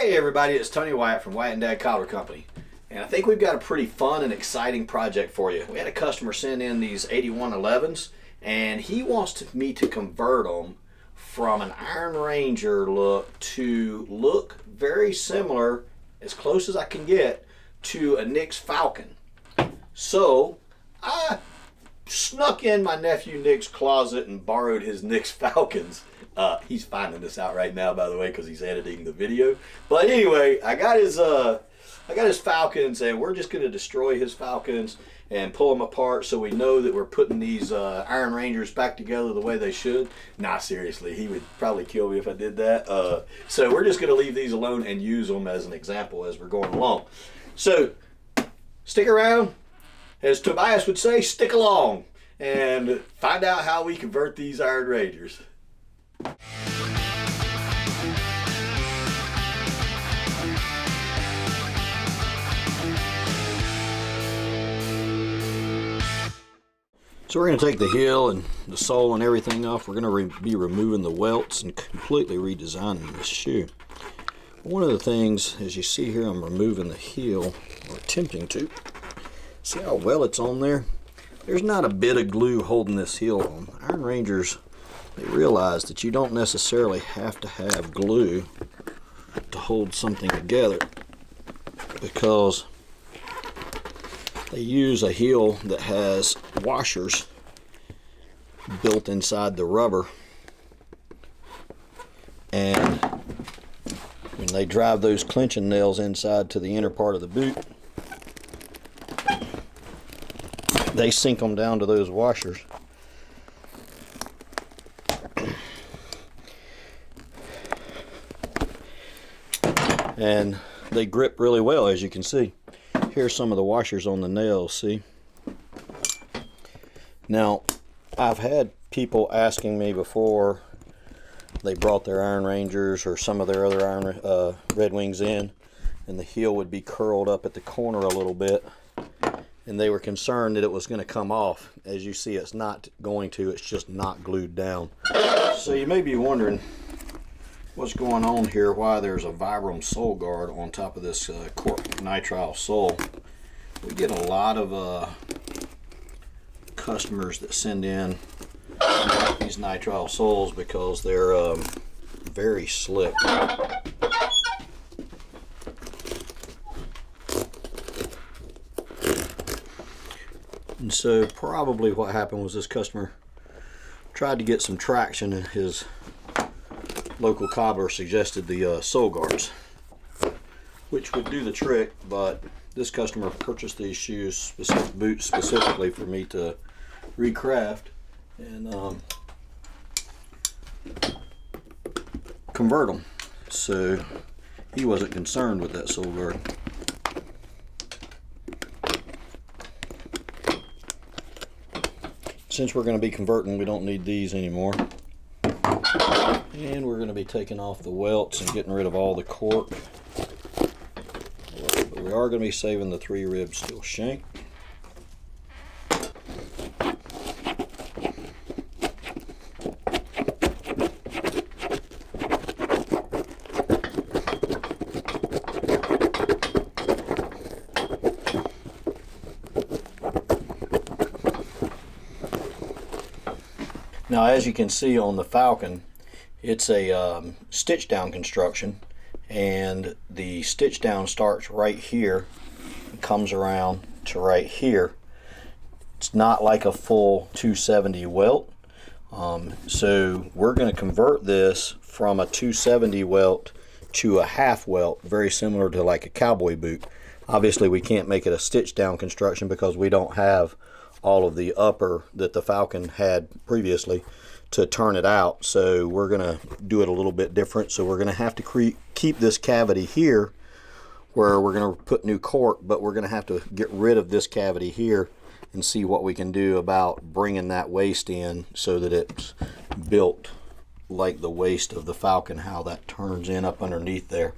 Hey everybody, it's Tony Wyatt from Wyatt and Dad Cobbler Company, and I think we've got a pretty fun and exciting project for you. We had a customer send in these 8111s, and he wants me to convert them from an Iron Ranger look to look very similar, as close as I can get, to a Nick's Falcon. So I snuck in my nephew Nick's closet and borrowed his Nick's Falcons. He's finding this out right now, by the way, because he's editing the video. But anyway, I got his Falcons, and we're just going to destroy his Falcons and pull them apart so we know that we're putting these Iron Rangers back together the way they should. Nah, seriously, he would probably kill me if I did that. So we're just going to leave these alone and use them as an example as we're going along. So stick around. As Tobias would say, stick along and find out how we convert these Iron Rangers. So we're going to take the heel and the sole and everything off. We're going to be removing the welts and completely redesigning this shoe. One of the things, as you see here, I'm removing the heel, or attempting to. See how well it's on there? There's not a bit of glue holding this heel on. Iron Rangers, they realize that you don't necessarily have to have glue to hold something together, because they use a heel that has washers built inside the rubber, and when they drive those clinching nails inside to the inner part of the boot, they sink them down to those washers. And they grip really well, as you can see. Here's some of the washers on the nails, see? Now, I've had people asking me before they brought their Iron Rangers or some of their other Red Wings in, and the heel would be curled up at the corner a little bit, and they were concerned that it was going to come off. As you see, it's not going to, it's just not glued down. So you may be wondering what's going on here, why there's a Vibram sole guard on top of this cork nitrile sole. We get a lot of customers that send in these nitrile soles because they're very slick. And so probably what happened was this customer tried to get some traction, and his local cobbler suggested the sole guards, which would do the trick, but this customer purchased these shoes, boots specifically for me to recraft and convert them. So he wasn't concerned with that sole guard. Since we're going to be converting, we don't need these anymore. And we're going to be taking off the welts and getting rid of all the cork. But we are going to be saving the 3-rib steel shank. Now, as you can see on the Falcon, it's a stitch down construction, and the stitch down starts right here and comes around to right here. It's not like a full 270 welt, so we're going to convert this from a 270 welt to a half welt, very similar to like a cowboy boot. Obviously we can't make it a stitch down construction because we don't have all of the upper that the Falcon had previously to turn it out, so we're going to do it a little bit different. So we're going to have to keep this cavity here where we're going to put new cork, but we're going to have to get rid of this cavity here and see what we can do about bringing that waist in so that it's built like the waist of the Falcon, how that turns in up underneath there.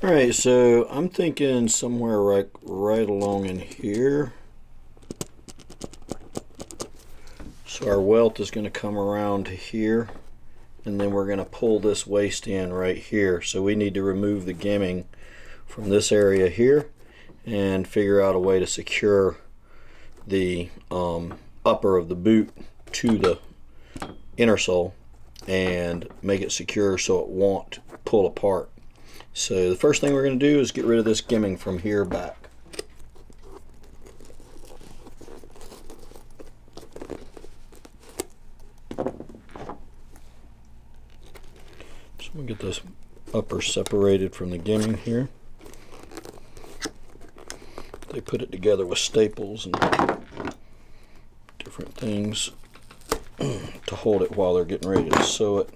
Alright, so I'm thinking somewhere right along in here. So our welt is going to come around to here, and then we're going to pull this waste in right here. So we need to remove the gimming from this area here and figure out a way to secure the upper of the boot to the inner sole and make it secure so it won't pull apart. So the first thing we're going to do is get rid of this gimming from here back. So we'll get this upper separated from the gimming here. They put it together with staples and different things to hold it while they're getting ready to sew it.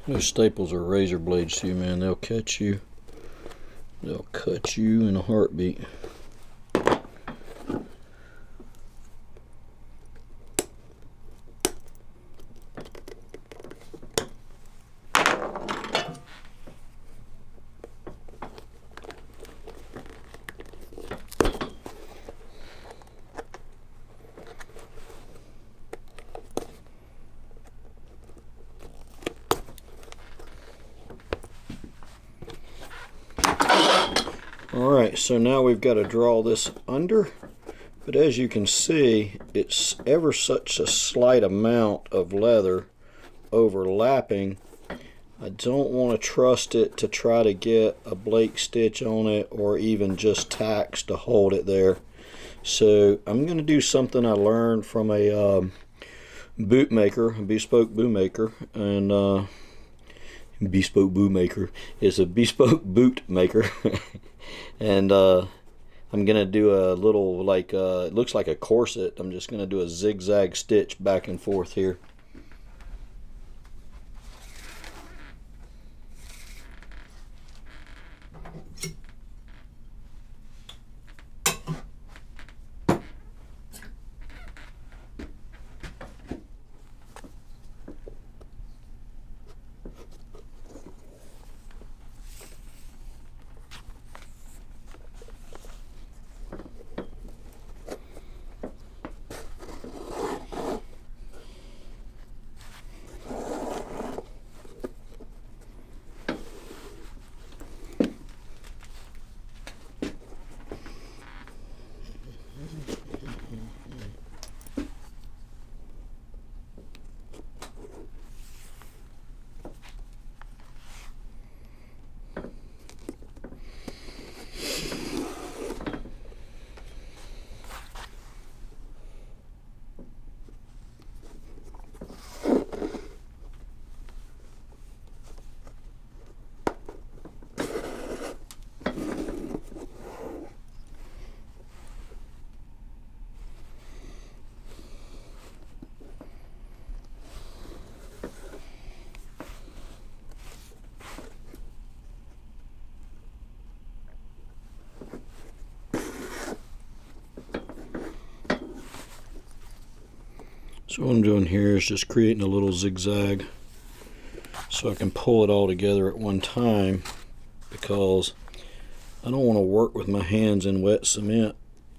Those staples are razor blades too, man. They'll cut you. They'll cut you in a heartbeat. Alright, so now we've got to draw this under, but as you can see, it's ever such a slight amount of leather overlapping. I don't want to trust it to try to get a Blake stitch on it or even just tacks to hold it there. So I'm going to do something I learned from a boot maker, a bespoke boot maker, and bespoke boot maker is a bespoke boot maker. And I'm gonna do a little, like it looks like a corset. I'm just gonna do a zigzag stitch back and forth here. So what I'm doing here is just creating a little zigzag so I can pull it all together at one time, because I don't want to work with my hands in wet cement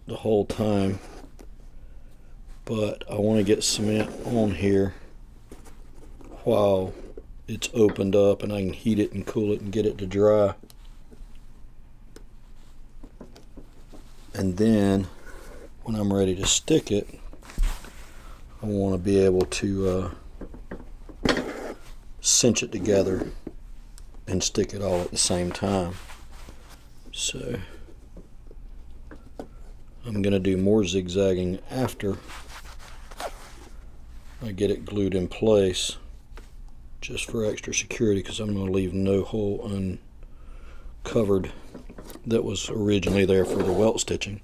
the whole time, but I want to get cement on here while it's opened up and I can heat it and cool it and get it to dry. And then when I'm ready to stick it, I want to be able to cinch it together and stick it all at the same time. So I'm going to do more zigzagging after I get it glued in place, just for extra security, because I'm going to leave no hole uncovered that was originally there for the welt stitching.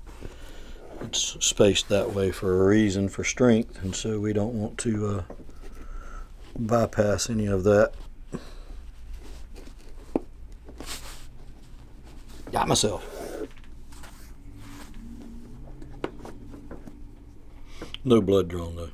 It's spaced that way for a reason, for strength, and so we don't want to bypass any of that. Got myself. No blood drawn though.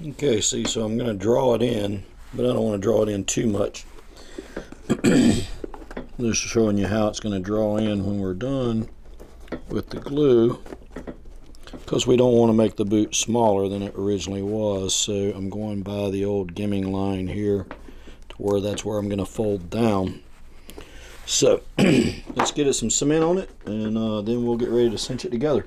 Okay, see, so I'm going to draw it in, but I don't want to draw it in too much. Just showing you how it's going to draw in when we're done with the glue, because we don't want to make the boot smaller than it originally was. So I'm going by the old gimming line here to where that's where I'm going to fold down. So let's get it some cement on it, and then we'll get ready to cinch it together.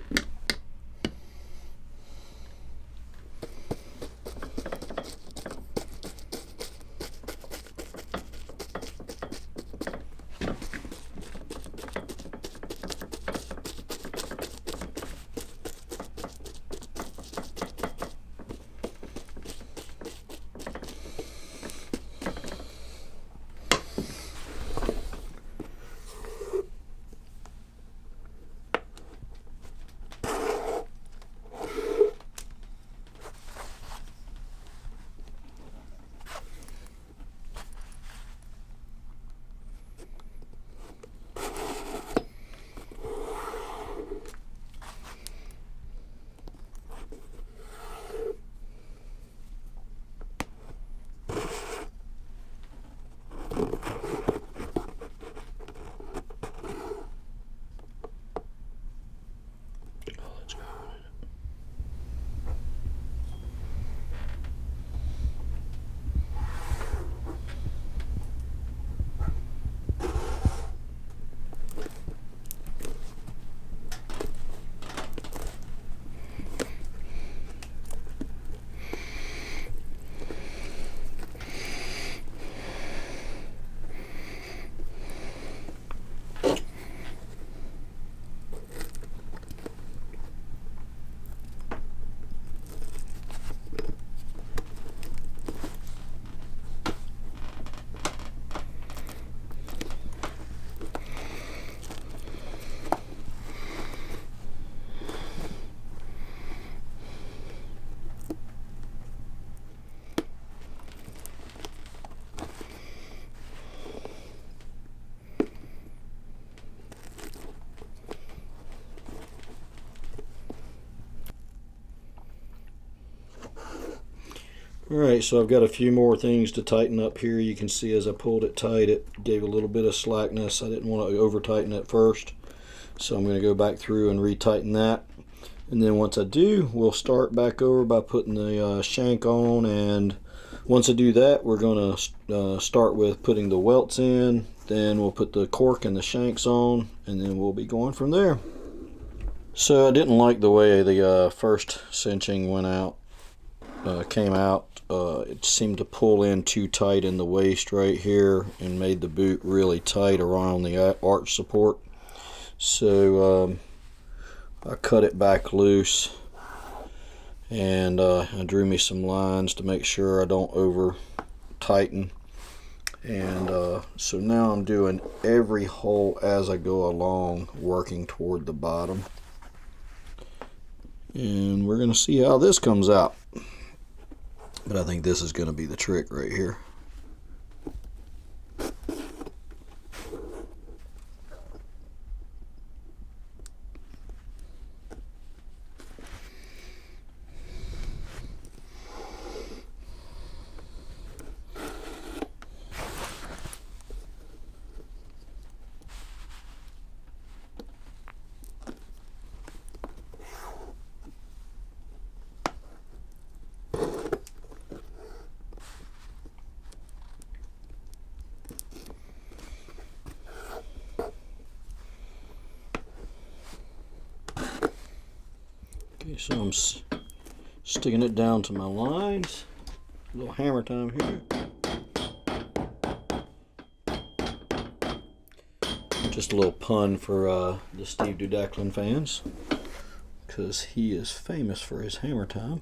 Alright, so I've got a few more things to tighten up here. You can see as I pulled it tight, it gave a little bit of slackness. I didn't want to over tighten it first, so I'm going to go back through and retighten that. And then once I do, we'll start back over by putting the shank on, and once I do that, we're going to start with putting the welts in, then we'll put the cork and the shanks on, and then we'll be going from there. So I didn't like the way the first cinching came out. It seemed to pull in too tight in the waist right here and made the boot really tight around the arch support. So I cut it back loose, and I drew me some lines to make sure I don't over tighten. And so now I'm doing every hole as I go along, working toward the bottom. And we're going to see how this comes out. But I think this is going to be the trick right here. Okay, so I'm sticking it down to my lines. A little hammer time here. Just a little pun for the Steve Dudeclin fans, because he is famous for his hammer time.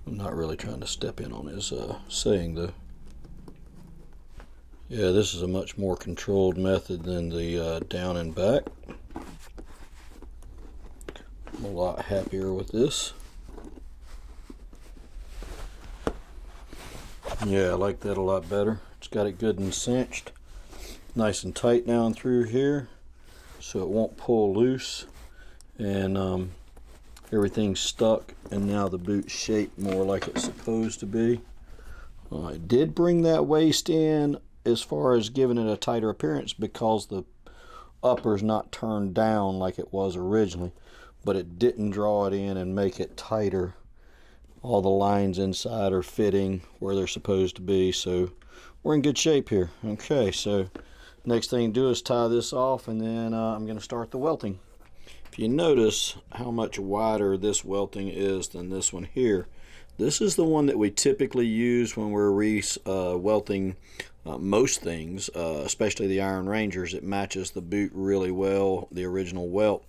I'm not really trying to step in on his saying though. Yeah, this is a much more controlled method than the down and back. I'm a lot happier with this. Yeah, I like that a lot better. It's got it good and cinched, nice and tight down through here, so it won't pull loose, and everything's stuck, and now the boot's shaped more like it's supposed to be. I did bring that waist in as far as giving it a tighter appearance because the upper's not turned down like it was originally, but it didn't draw it in and make it tighter. All the lines inside are fitting where they're supposed to be, so we're in good shape here. Okay, so next thing to do is tie this off, and then I'm going to start the welting. If you notice how much wider this welting is than this one here, this is the one that we typically use when we're welting most things, especially the Iron Rangers. It matches the boot really well, the original welt.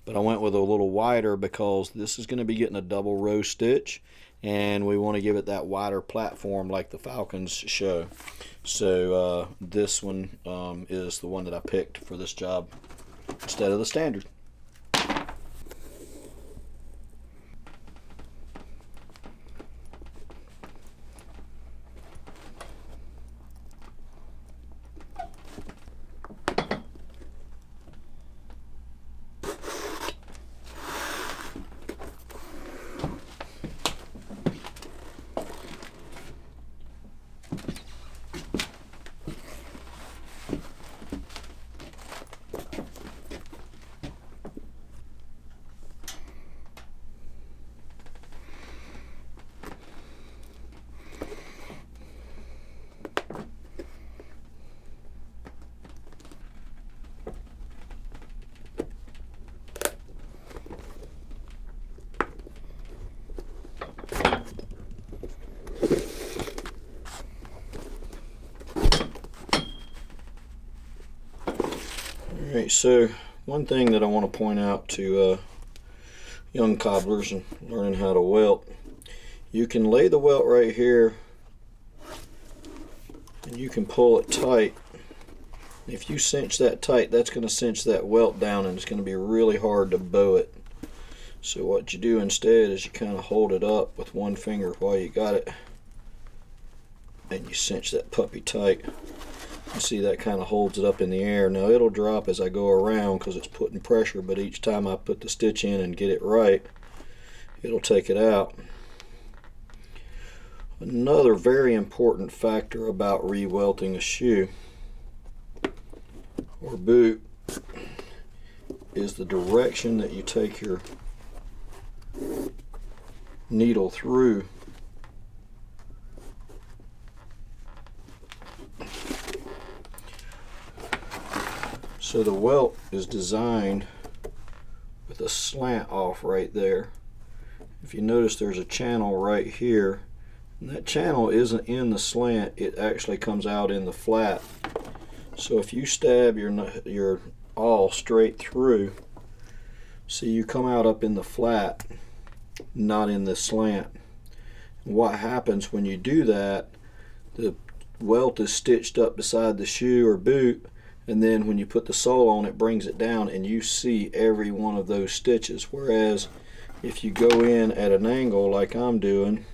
But I went with a little wider because this is going to be getting a double row stitch, and we want to give it that wider platform like the Falcons show. So this one is the one that I picked for this job instead of the standard. Alright, so one thing that I want to point out to young cobblers and learning how to welt, you can lay the welt right here and you can pull it tight. If you cinch that tight, that's going to cinch that welt down, and it's going to be really hard to bow it. So what you do instead is you kind of hold it up with one finger while you got it, and you cinch that puppy tight. You see that kind of holds it up in the air. Now it'll drop as I go around because it's putting pressure, but each time I put the stitch in and get it right, it'll take it out. Another very important factor about re-welting a shoe or boot is the direction that you take your needle through. So the welt is designed with a slant off right there. If you notice, there's a channel right here, and that channel isn't in the slant, it actually comes out in the flat. So if you stab your awl straight through, see, you come out up in the flat, not in the slant. And what happens when you do that, the welt is stitched up beside the shoe or boot, and then when you put the sole on, it brings it down and you see every one of those stitches. Whereas if you go in at an angle like I'm doing,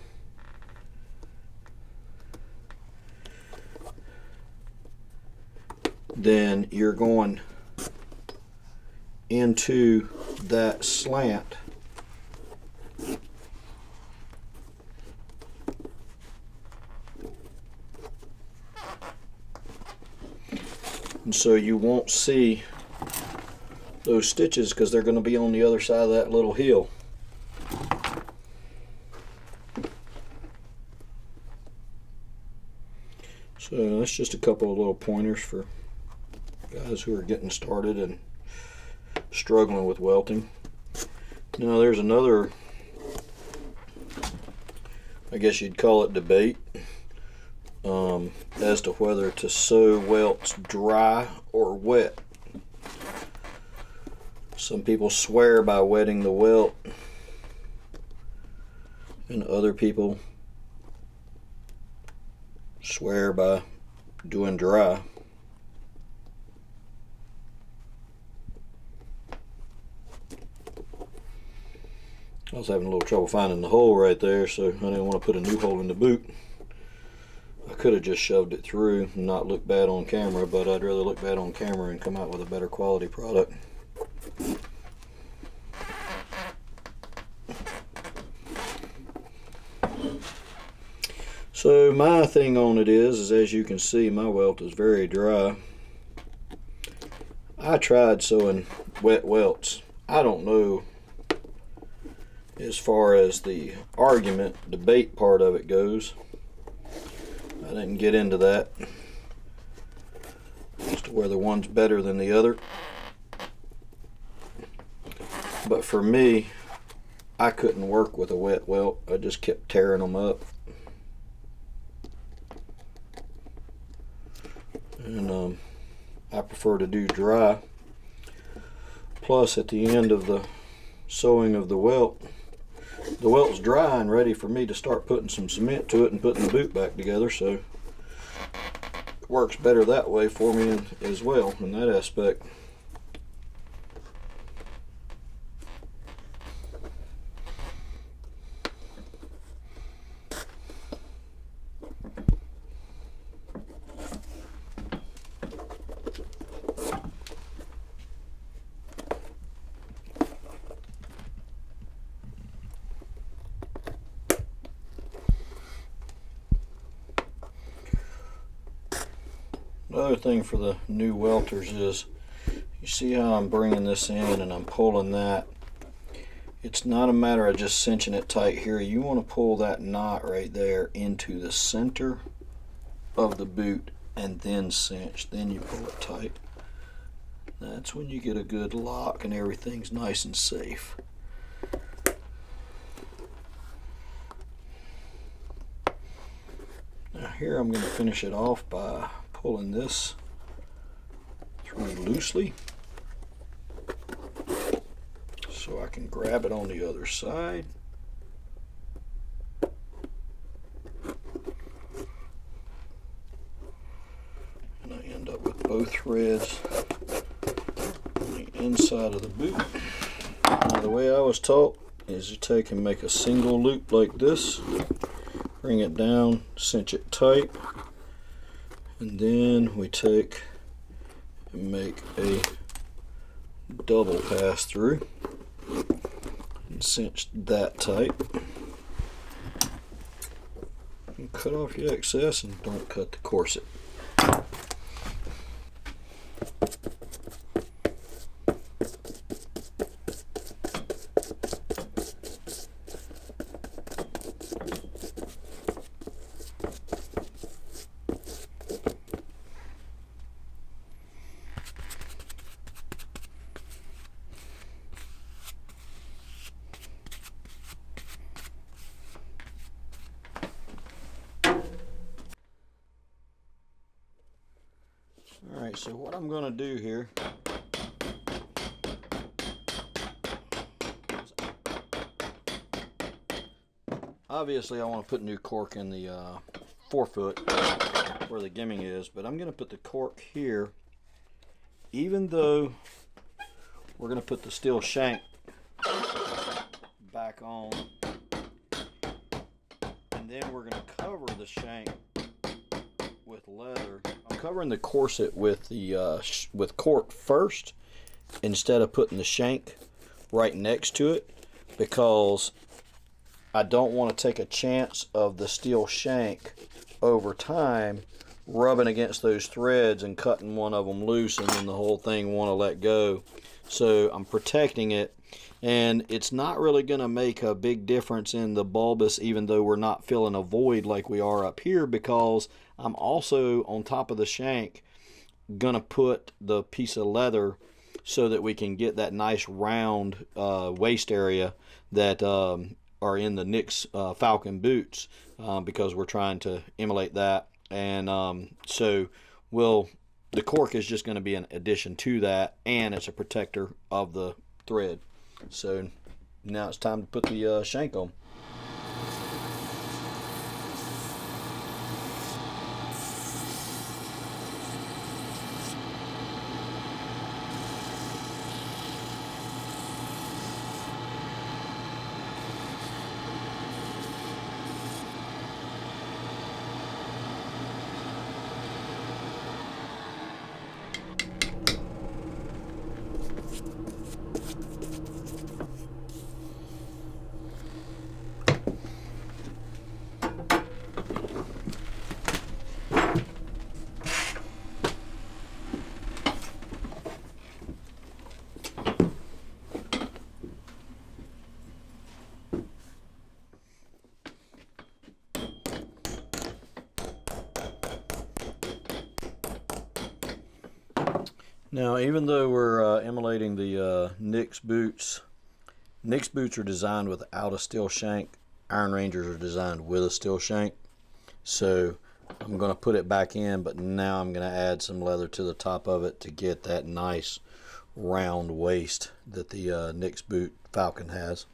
then you're going into that slant. And so you won't see those stitches because they're going to be on the other side of that little heel. So that's just a couple of little pointers for guys who are getting started and struggling with welting. Now there's another, I guess you'd call it, debate as to whether to sew welts dry or wet. Some people swear by wetting the welt, and other people swear by doing dry. I was having a little trouble finding the hole right there, so I didn't want to put a new hole in the boot. I could have just shoved it through and not look bad on camera, but I'd rather look bad on camera and come out with a better quality product. So my thing on it is as you can see, my welt is very dry. I tried sewing wet welts. I don't know, as far as the argument, debate part of it goes, I didn't get into that as to whether one's better than the other. But for me, I couldn't work with a wet welt. I just kept tearing them up. And I prefer to do dry. Plus, at the end of the sewing of the welt's dry and ready for me to start putting some cement to it and putting the boot back together, so it works better that way for me as well in that aspect. Another thing for the new welters is, you see how I'm bringing this in and I'm pulling that. It's not a matter of just cinching it tight here. You want to pull that knot right there into the center of the boot and then cinch. Then you pull it tight. That's when you get a good lock and everything's nice and safe. Now here I'm going to finish it off by pulling this through loosely so I can grab it on the other side. And I end up with both threads on the inside of the boot. Now the way I was taught is you take and make a single loop like this, bring it down, cinch it tight, and then we take and make a double pass through and cinch that tight. And cut off your excess and don't cut the corset. so what I'm going to do here is, obviously I want to put new cork in the forefoot where the gimming is, but I'm going to put the cork here, even though we're going to put the steel shank back on, and then we're going to cover the shank with leather. I'm covering the corset with the with cork first instead of putting the shank right next to it, because I don't want to take a chance of the steel shank over time rubbing against those threads and cutting one of them loose, and then the whole thing want to let go. So I'm protecting it, and it's not really going to make a big difference in the bulbous, even though we're not filling a void like we are up here, because I'm also on top of the shank going to put the piece of leather so that we can get that nice round waist area that are in the Nick's Falcon boots, because we're trying to emulate that. And so the cork is just going to be an addition to that, and it's a protector of the thread. So now it's time to put the shank on. Now, even though we're emulating the Nick's boots are designed without a steel shank. Iron Rangers are designed with a steel shank. So I'm going to put it back in, but now I'm going to add some leather to the top of it to get that nice round waist that the Nick's boot Falcon has.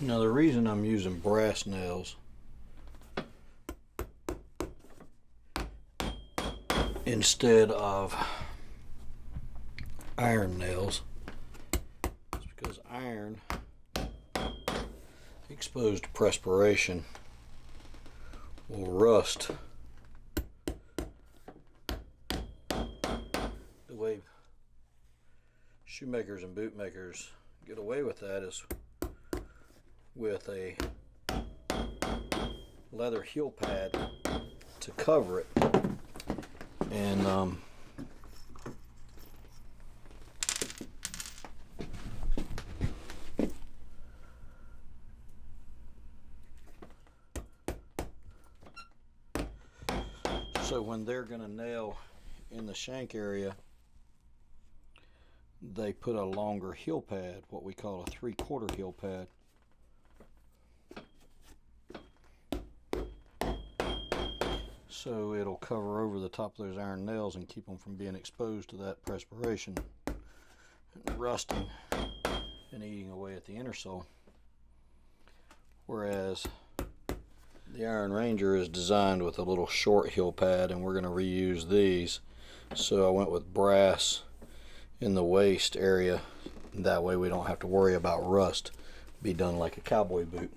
Now the reason I'm using brass nails instead of iron nails is because iron, exposed to perspiration, will rust. The way shoemakers and bootmakers get away with that is with a leather heel pad to cover it. And so when they're going to nail in the shank area, they put a longer heel pad, what we call a 3/4 heel pad. So it'll cover over the top of those iron nails and keep them from being exposed to that perspiration and rusting and eating away at the inner sole. Whereas the Iron Ranger is designed with a little short heel pad, and we're going to reuse these. So I went with brass in the waist area. That way we don't have to worry about rust. Be done like a cowboy boot.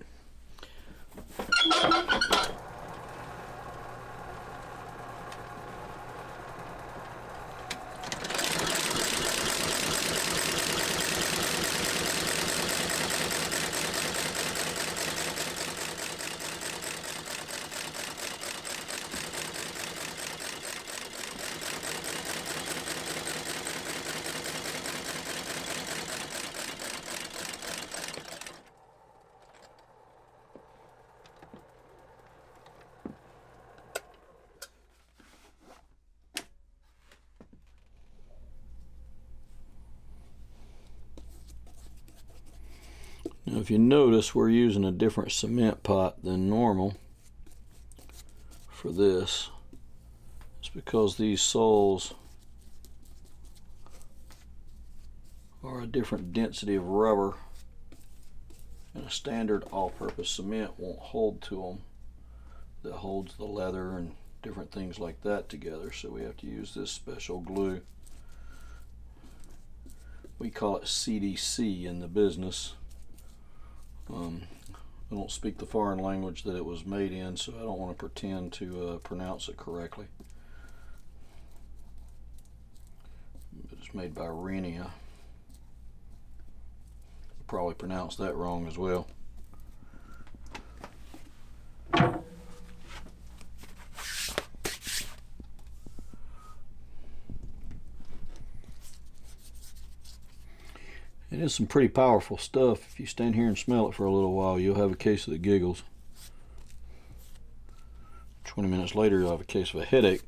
Now if you notice, we're using a different cement pot than normal for this. It's because these soles are a different density of rubber, and a standard all-purpose cement won't hold to them, that holds the leather and different things like that together, so we have to use this special glue. We call it CDC in the business. I don't speak the foreign language that it was made in, so I don't want to pretend to pronounce it correctly. It's made by Renia. Probably pronounced that wrong as well. It is some pretty powerful stuff. If you stand here and smell it for a little while, you'll have a case of the giggles. 20 minutes later, you'll have a case of a headache.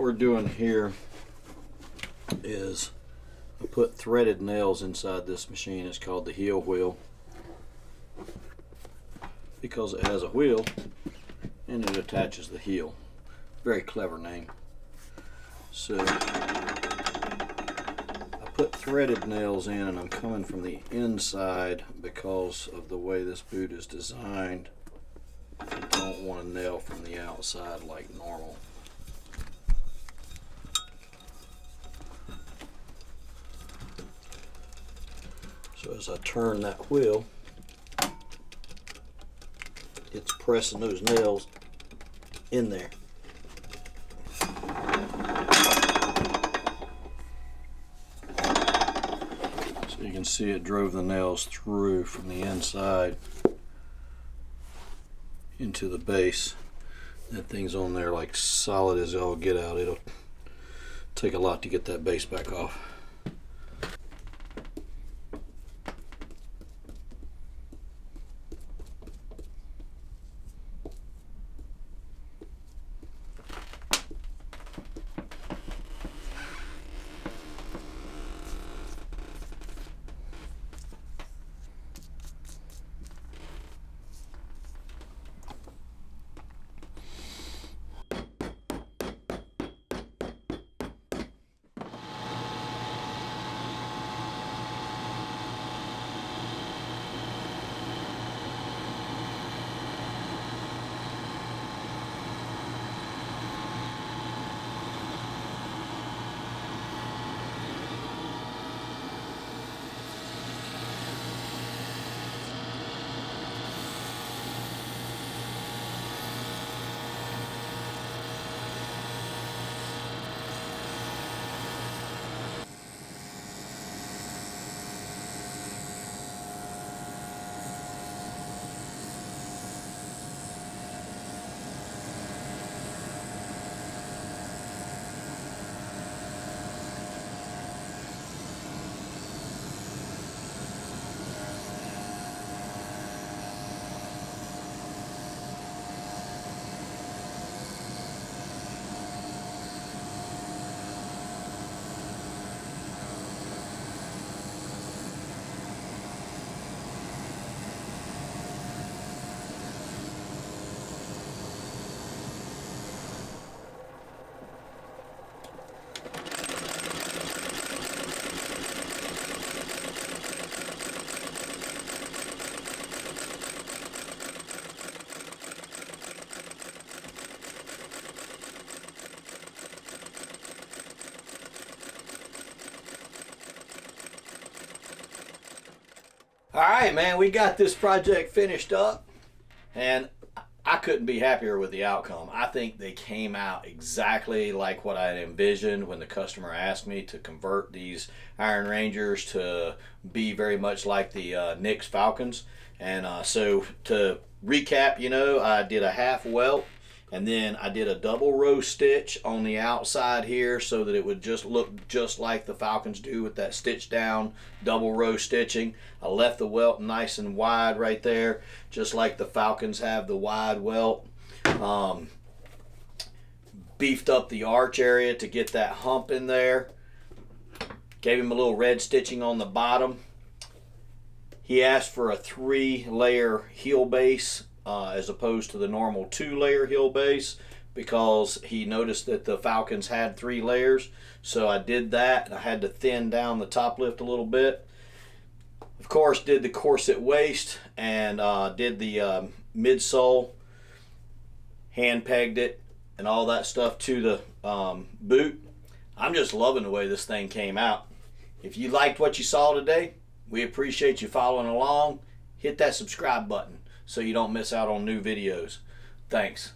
we're doing here is I put threaded nails inside this machine. It's called the heel wheel because it has a wheel and it attaches the heel. Very clever name. So I put threaded nails in, and I'm coming from the inside because of the way this boot is designed. I don't want to nail from the outside like normal. So as I turn that wheel, it's pressing those nails in there. So you can see it drove the nails through from the inside into the base. That thing's on there like solid as all get out. It'll take a lot to get that base back off. All right, man, we got this project finished up, and I couldn't be happier with the outcome. I think they came out exactly like what I had envisioned when the customer asked me to convert these Iron Rangers to be very much like the Nix Falcons. And so to recap, you know, I did a half welt, and then I did a double row stitch on the outside here so that it would just look just like the Falcons do with that stitch down double row stitching. I left the welt nice and wide right there, just like the Falcons have the wide welt. Beefed up the arch area to get that hump in there. Gave him a little red stitching on the bottom. He asked for a 3-layer heel base as opposed to the normal 2-layer heel base because he noticed that the Falcons had 3 layers. So I did that. I had to thin down the top lift a little bit. Of course, did the corset waist and did the midsole, hand pegged it and all that stuff to the boot. I'm just loving the way this thing came out. If you liked what you saw today, we appreciate you following along. Hit that subscribe button so you don't miss out on new videos. Thanks.